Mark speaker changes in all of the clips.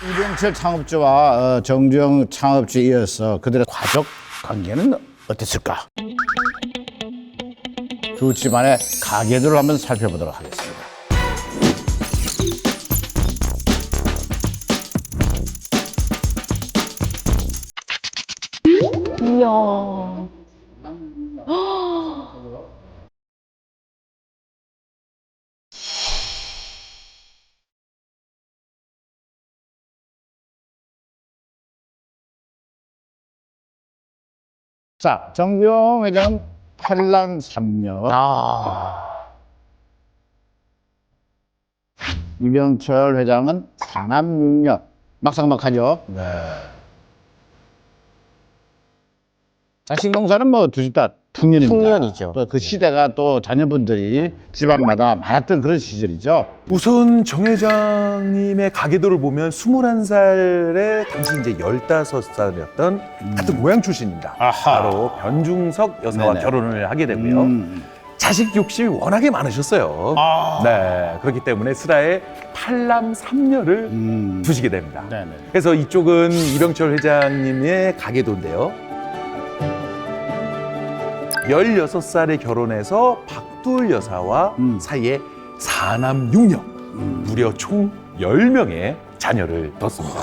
Speaker 1: 이병철 창업주와 정주영 창업주에 이어서 그들의 가족 관계는 어땠을까? 두 집안의 가계들을 한번 살펴보도록 하겠습니다.
Speaker 2: 이야.
Speaker 1: 자, 정주영 회장은 팔남 3녀. 이병철 회장은 4남 6녀. 막상막하죠. 네. 자식농사는 뭐 두 집 다 풍년입니다.
Speaker 3: 풍년이죠.
Speaker 1: 또 그 시대가 또 자녀분들이 집안마다 많았던 그런 시절이죠.
Speaker 4: 우선 정 회장님의 가계도를 보면 21살에 당시 이제 15살이었던 같은 고향 출신입니다.
Speaker 1: 아하.
Speaker 4: 바로 변중석 여사와
Speaker 1: 네네.
Speaker 4: 결혼을 하게 되고요. 자식 욕심이 워낙에 많으셨어요. 네, 그렇기 때문에 슬하에 팔남 3녀를 두시게 됩니다.
Speaker 1: 네네.
Speaker 4: 그래서 이쪽은 이병철 회장님의 가계도인데요. 16살에 결혼해서 박두을 여사와 사이에 4남 6녀, 무려 총 10명의 자녀를 뒀습니다.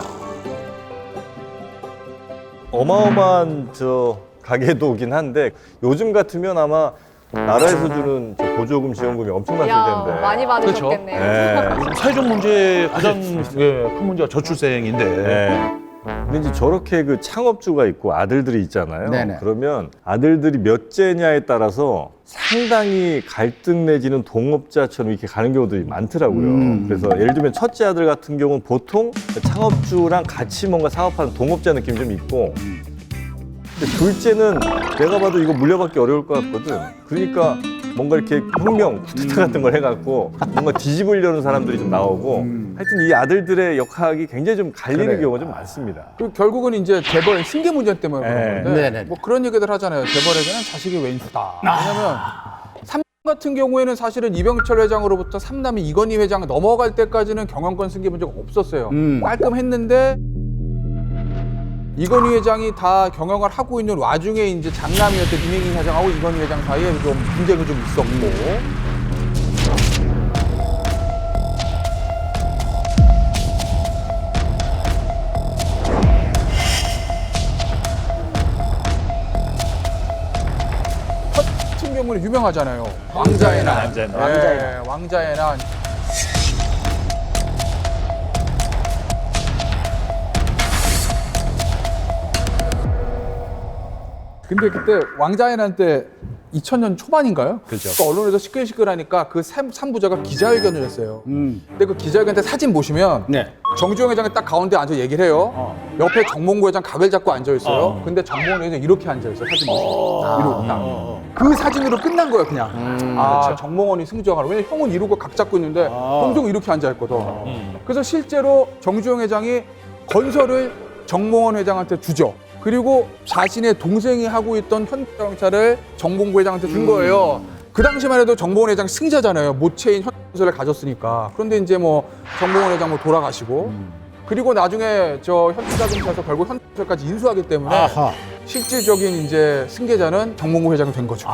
Speaker 5: 어마어마한 저 가계도긴 한데 요즘 같으면 아마 나라에서 주는 저 보조금 지원금이 엄청났을
Speaker 2: 야,
Speaker 5: 텐데.
Speaker 2: 많이 받으셨겠네요.
Speaker 5: 네.
Speaker 4: 사회적 문제 가장 큰 문제가 저출생인데
Speaker 5: 네. 근데 이제 저렇게 그 창업주가 있고 아들들이 있잖아요.
Speaker 1: 네네.
Speaker 5: 그러면 아들들이 몇째냐에 따라서 상당히 갈등 내지는 동업자처럼 이렇게 가는 경우들이 많더라고요. 그래서 예를 들면 첫째 아들 같은 경우는 보통 창업주랑 같이 뭔가 사업하는 동업자 느낌이 좀 있고, 근데 둘째는 내가 봐도 이거 물려받기 어려울 것 같거든. 그러니까 뭔가 이렇게 혁명, 쿠데타 같은 걸 해갖고 뭔가 뒤집으려는 사람들이 좀 나오고, 하여튼 이 아들들의 역학이 굉장히 좀 갈리는
Speaker 1: 그래요.
Speaker 5: 경우가 좀 많습니다.
Speaker 6: 그 결국은 이제 재벌 승계 문제 때문에
Speaker 5: 네.
Speaker 6: 그런 건데
Speaker 1: 네네.
Speaker 6: 뭐 그런 얘기들 하잖아요. 재벌에게는 자식이 왼수다. 왜냐면 삼 같은 경우에는 사실은 이병철 회장으로부터 삼남이 이건희 회장 넘어갈 때까지는 경영권 승계 문제가 없었어요. 깔끔했는데 이건희 회장이 다 경영을 하고 있는 와중에 이제 장남이었던 이명희 회장하고 이건희 회장 사이에 좀 분쟁이 좀 있었고. 같은 경우는 유명하잖아요. 왕자의 난. 왕자의 난. 근데 그때 왕자의 난 때 2000년 초반인가요?
Speaker 4: 그렇죠.
Speaker 6: 그 언론에서 시끌시끌하니까 그 삼부자가 기자회견을 했어요. 근데 그 기자회견 때 사진 보시면
Speaker 1: 네.
Speaker 6: 정주영 회장이 딱 가운데 앉아 얘기를 해요. 옆에 정몽구 회장 각을 잡고 앉아 있어요. 근데 정몽원 회장이 이렇게 앉아 있어요. 사진 보시면. 이러고 딱. 그 사진으로 끝난 거예요, 그냥.
Speaker 4: 그렇죠.
Speaker 6: 정몽원이 승정하라. 왜냐면 형은 이러고 각 잡고 있는데 정주영은 이렇게 앉아 있거든. 그래서 실제로 정주영 회장이 건설을 정몽원 회장한테 주죠. 그리고 자신의 동생이 하고 있던 현대자동차를 정몽구 회장한테 준 거예요. 그 당시만 해도 정몽원 회장 승자잖아요. 모체인 현대건설을 가졌으니까. 그런데 이제 뭐 정몽원 회장 뭐 돌아가시고 그리고 나중에 저 현대자동차에서 결국 현대건설까지 인수하기 때문에
Speaker 1: 아하.
Speaker 6: 실질적인 이제 승계자는 정몽구 회장이 된 거죠.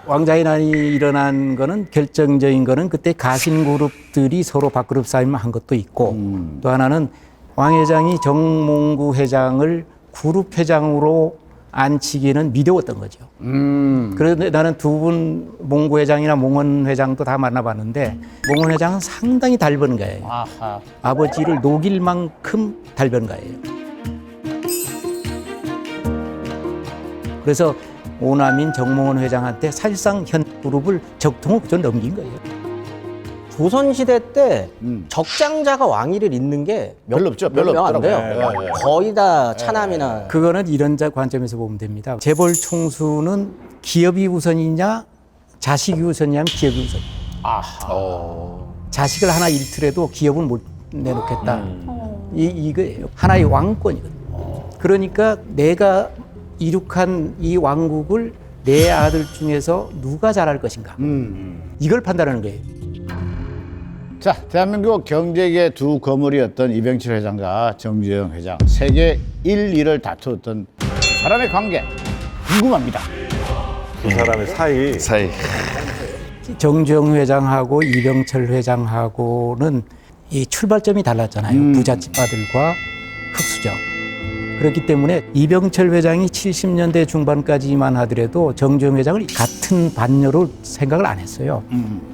Speaker 3: 왕자의 난이 일어난 거는 결정적인 거는 그때 가신그룹들이 서로 밥그릇 싸움을 한 것도 있고 또 하나는 왕 회장이 정몽구 회장을 그룹 회장으로 앉히기는 미뎌웠던 거죠. 그런데 나는 두 분 몽구 회장이나 몽원 회장도 다 만나봤는데 몽원 회장은 상당히 달변가예요.
Speaker 1: 아하.
Speaker 3: 아버지를 녹일 만큼 달변가예요. 그래서 오남인 정몽원 회장한테 사실상 현 그룹을 적통으로 넘긴 거예요.
Speaker 7: 조선시대 때 적장자가 왕위를 잇는 게
Speaker 1: 별로 없죠. 별로
Speaker 7: 몇 명 안 돼요.
Speaker 1: 없더라고요. 예, 예.
Speaker 7: 거의 다 차남이나.
Speaker 3: 그거는 이런 관점에서 보면 됩니다. 재벌 총수는 기업이 우선이냐 자식이 우선이냐면 기업이 우선. 자식을 하나 잃더라도 기업은 못 내놓겠다. 이거예요. 하나의 왕권이거든요. 그러니까 내가 이룩한 이 왕국을 내 아들 중에서 누가 잘할 것인가. 이걸 판단하는 거예요.
Speaker 1: 자, 대한민국 경제계 두 거물이었던 이병철 회장과 정주영 회장, 세계 1, 2를 다투었던 두 사람의 관계 궁금합니다.
Speaker 5: 두 사람의 사이.
Speaker 3: 정주영 회장하고 이병철 회장하고는 이 출발점이 달랐잖아요. 부잣집아들과 흑수저. 그렇기 때문에 이병철 회장이 70년대 중반까지만 하더라도 정주영 회장을 같은 반열로 생각을 안 했어요.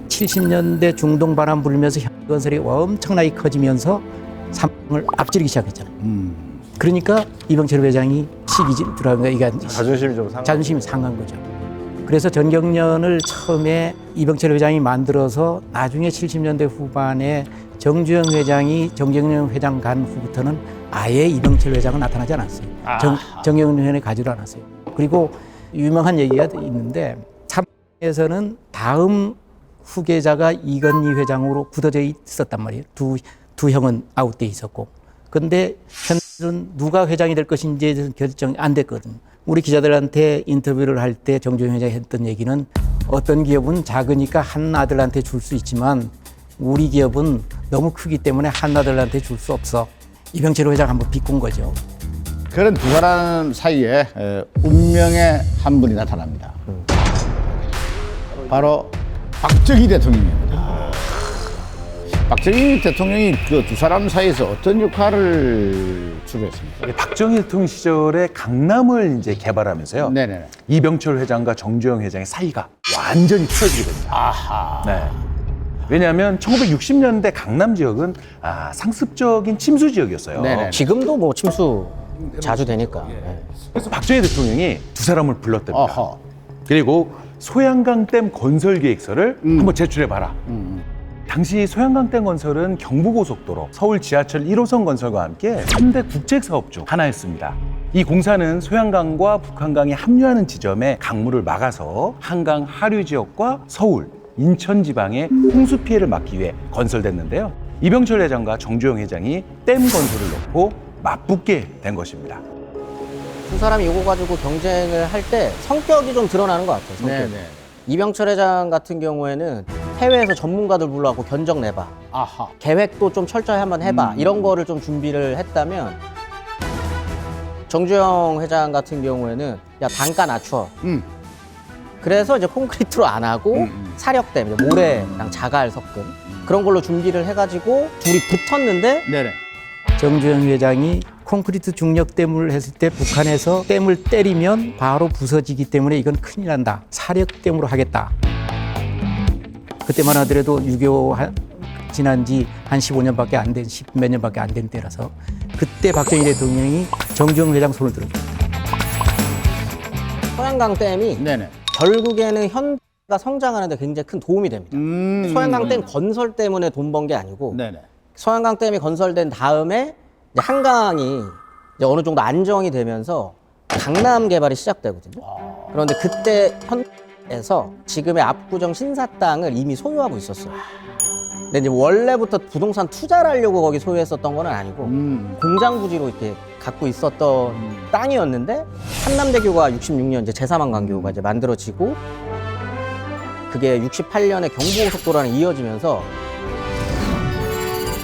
Speaker 3: 70년대 중동 바람 불면서 현건설이 엄청나게 커지면서 삼성을 앞지르기 시작했잖아요. 그러니까 이병철 회장이 시기질 들어간 거예요. 이게 자존심이 상한 거죠. 그래서 전경련을 처음에 이병철 회장이 만들어서 나중에 70년대 후반에 정주영 회장이 정경련 회장 간 후부터는 아예 이병철 회장은 나타나지 않았어요. 정경련 회장이 가지도 않았어요. 그리고 유명한 얘기가 있는데 삼성에서는 다음 후계자가 이건희 회장으로 굳어져 있었단 말이에요. 두 형은 아웃돼 있었고. 근데 현재는 누가 회장이 될 것인지에 대해서 결정이 안 됐거든요. 우리 기자들한테 인터뷰를 할 때 정주영 회장이 했던 얘기는 어떤 기업은 작으니까 한 아들한테 줄 수 있지만 우리 기업은 너무 크기 때문에 한 아들한테 줄 수 없어. 이병철 회장 한번 비꼰 거죠.
Speaker 1: 그런 두 사람 사이에 운명의 한 분이 나타납니다. 바로 박정희 대통령입니다. 박정희 대통령이 그 두 사람 사이에서 어떤 역할을 주로 했습니까?
Speaker 4: 박정희 대통령 시절에 강남을 이제 개발하면서요.
Speaker 1: 네네.
Speaker 4: 이병철 회장과 정주영 회장의 사이가 완전히 틀어지게 됩니다.
Speaker 1: 아하.
Speaker 4: 네. 왜냐하면 1960년대 강남 지역은 상습적인 침수 지역이었어요.
Speaker 1: 네네.
Speaker 7: 지금도 뭐 침수 자주 되니까.
Speaker 4: 그래서 박정희 대통령이 두 사람을 불렀답니다.
Speaker 1: 어허.
Speaker 4: 그리고 소양강댐 건설 계획서를 한번 제출해봐라. 당시 소양강댐 건설은 경부고속도로, 서울 지하철 1호선 건설과 함께 3대 국책사업 중 하나였습니다. 이 공사는 소양강과 북한강이 합류하는 지점에 강물을 막아서 한강 하류 지역과 서울, 인천 지방의 홍수 피해를 막기 위해 건설됐는데요. 이병철 회장과 정주영 회장이 댐 건설을 놓고 맞붙게 된 것입니다.
Speaker 7: 두 사람이 이거 가지고 경쟁을 할 때 성격이 좀 드러나는 것 같아요. 성격이.
Speaker 1: 네네.
Speaker 7: 이병철 회장 같은 경우에는 해외에서 전문가들 불러갖고 견적 내봐.
Speaker 1: 아하.
Speaker 7: 계획도 좀 철저히 한번 해봐. 이런 거를 좀 준비를 했다면 정주영 회장 같은 경우에는 야 단가 낮춰. 그래서 이제 콘크리트로 안 하고 사력댐, 모래랑 자갈 섞은 그런 걸로 준비를 해가지고 둘이 붙었는데
Speaker 1: 네네.
Speaker 3: 정주영 회장이 콘크리트 중력댐을 했을 때 북한에서 댐을 때리면 바로 부서지기 때문에 이건 큰일 난다. 사력댐으로 하겠다. 그때만 하더라도 6.25 지난 지 한 15년밖에 안 된, 10몇 년밖에 안 된 때라서 그때 박정희 대통령이 정주영 회장 손을 들어줬어요.
Speaker 7: 소양강 댐이
Speaker 1: 네네.
Speaker 7: 결국에는 현대가 성장하는 데 굉장히 큰 도움이 됩니다. 소양강 댐 건설 때문에 돈 번 게 아니고
Speaker 1: 네네.
Speaker 7: 소양강 댐이 건설된 다음에 이제 한강이 이제 어느 정도 안정이 되면서 강남 개발이 시작되거든요. 그런데 그때 현에서 지금의 압구정 신사 땅을 이미 소유하고 있었어요. 근데 이제 원래부터 부동산 투자를 하려고 거기 소유했었던 건 아니고 공장 부지로 이렇게 갖고 있었던 땅이었는데 한남대교가 66년 이제 제3항 강교가 이제 만들어지고 그게 68년에 경부고속도로랑 이어지면서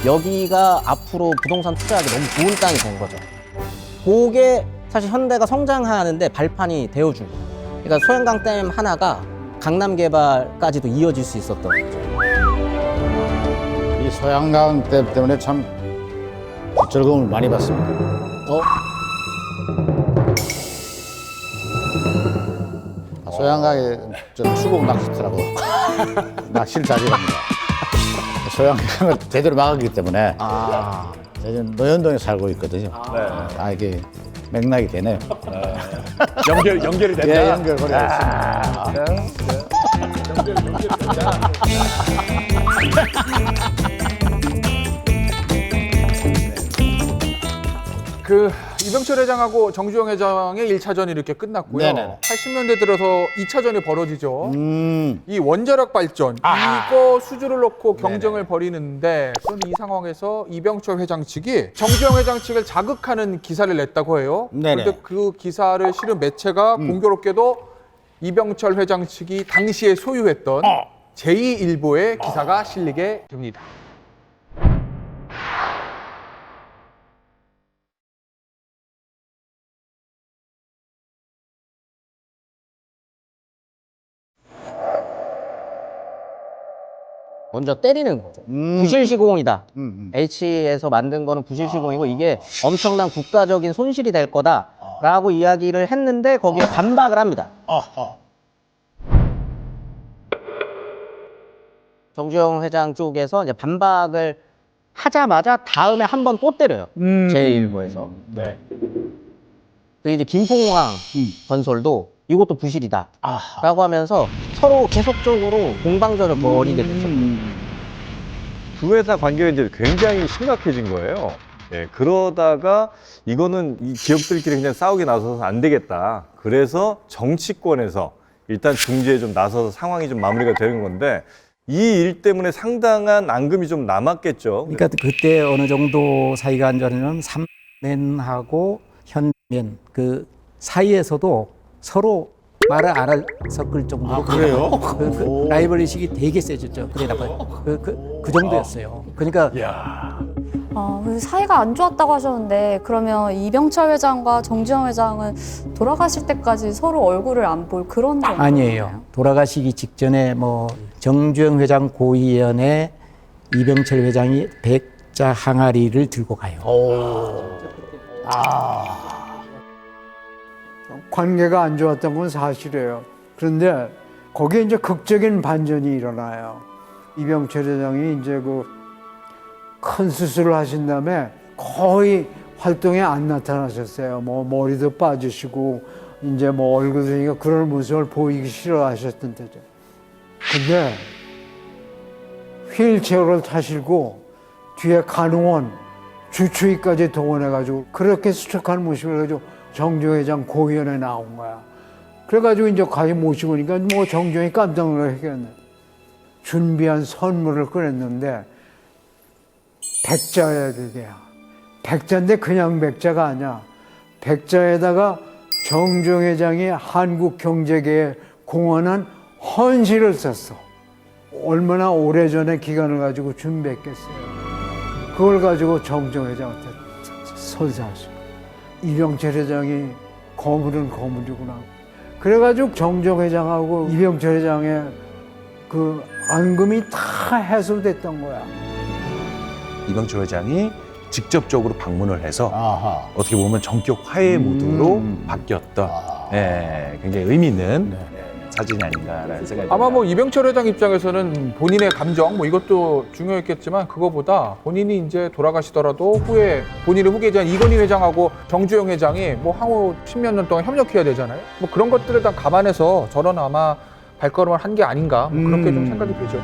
Speaker 7: 여기가 앞으로 부동산 투자하기 너무 좋은 땅이 된 거죠. 그게 사실 현대가 성장하는데 발판이 되어준 거예요. 그러니까 소양강 댐 하나가 강남 개발까지도 이어질 수 있었던 거죠.
Speaker 1: 이 소양강 댐 때문에 참 즐거움을 많이 받습니다. 소양강에 좀 추곡 낚시터라고 낚시를 자주 합니다. 소양강을 제대로 막았기 때문에 저는 노현동에 살고 있거든요. 이게 맥락이 되네요.
Speaker 4: 연결이 된다.
Speaker 1: 예, 연결고리가 있습니다.
Speaker 6: 그 이병철 회장하고 정주영 회장의 1차전이 이렇게 끝났고요.
Speaker 1: 네네.
Speaker 6: 80년대 들어서 2차전이 벌어지죠. 이 원자력 발전 이거 수주를 놓고 경쟁을 벌이는데 그런데 이 상황에서 이병철 회장 측이 정주영 회장 측을 자극하는 기사를 냈다고 해요.
Speaker 1: 네네.
Speaker 6: 그런데 그 기사를 실은 매체가 공교롭게도 이병철 회장 측이 당시에 소유했던 제2일보의 기사가 실리게 됩니다.
Speaker 7: 먼저 때리는 거죠. 부실시공이다.
Speaker 1: 음.
Speaker 7: H에서 만든 거는 부실시공이고 이게 엄청난 국가적인 손실이 될 거다라고 이야기를 했는데 거기에 반박을 합니다.
Speaker 1: 아하.
Speaker 7: 정주영 회장 쪽에서 이제 반박을 하자마자 다음에 한 번 또 때려요. 제1부에서.
Speaker 1: 네.
Speaker 7: 그 이제 김포공항 건설도 이것도 부실이다. 라고 하면서 서로 계속적으로 공방전을 벌이게 됐죠.
Speaker 5: 두 회사 관계가 이제 굉장히 심각해진 거예요. 예, 그러다가 이거는 이 기업들끼리 그냥 싸우게 나서서 안 되겠다. 그래서 정치권에서 일단 중재에 좀 나서서 상황이 좀 마무리가 되는 건데 이 일 때문에 상당한 앙금이 좀 남았겠죠.
Speaker 3: 그러니까 그때 어느 정도 사이가 안 좋았냐면 삼면하고 현면 그 사이에서도 서로 말을 안 섞을 정도로
Speaker 1: 그래요?
Speaker 3: 그 라이벌 의식이 되게 세졌죠. 그래 나빠요. 그 정도였어요. 그러니까
Speaker 2: 그 사이가 안 좋았다고 하셨는데 그러면 이병철 회장과 정주영 회장은 돌아가실 때까지 서로 얼굴을 안 볼 그런 정도였나요?
Speaker 3: 아니에요. 돌아가시기 직전에 뭐 정주영 회장 고위원에 이병철 회장이 백자 항아리를 들고 가요.
Speaker 8: 관계가 안 좋았던 건 사실이에요. 그런데 거기에 이제 극적인 반전이 일어나요. 이병철 회장이 이제 그 큰 수술을 하신 다음에 거의 활동에 안 나타나셨어요. 뭐 머리도 빠지시고 이제 뭐 얼굴도 그런 모습을 보이기 싫어하셨던 때죠. 근데 휠체어를 타시고 뒤에 간호원, 주치의까지 동원해가지고 그렇게 수척한 모습을 가지고 정주영 회장 고위원에 나온 거야. 그래가지고 이제 가서 모시고 오니까 뭐 정주영이 깜짝 놀라겠네. 준비한 선물을 꺼냈는데 백자여야 돼요. 백자인데 그냥 백자가 아니야. 백자에다가 정주영 회장이 한국 경제계에 공헌한 헌신을 썼어. 얼마나 오래전에 기간을 가지고 준비했겠어요. 그걸 가지고 정주영 회장한테 선사하시고 이병철 회장이 거물은 거물이구나. 그래가지고 정주영 회장하고 이병철 회장의 그 앙금이 다 해소됐던 거야.
Speaker 4: 이병철 회장이 직접적으로 방문을 해서
Speaker 1: 아하.
Speaker 4: 어떻게 보면 전격 화해 모드로 바뀌었던 예, 굉장히 의미 있는 사진이 아닌가라는 생각이
Speaker 6: 아마
Speaker 4: 듭니다.
Speaker 6: 뭐 이병철 회장 입장에서는 본인의 감정 뭐 이것도 중요했겠지만 그거보다 본인이 이제 돌아가시더라도 후에 본인의 후계자 이건희 회장하고 정주영 회장이 뭐 향후 10몇 년 동안 협력해야 되잖아요. 뭐 그런 것들을 다 감안해서 저런 아마 발걸음을 한 게 아닌가 뭐 그렇게 좀 생각이 되죠.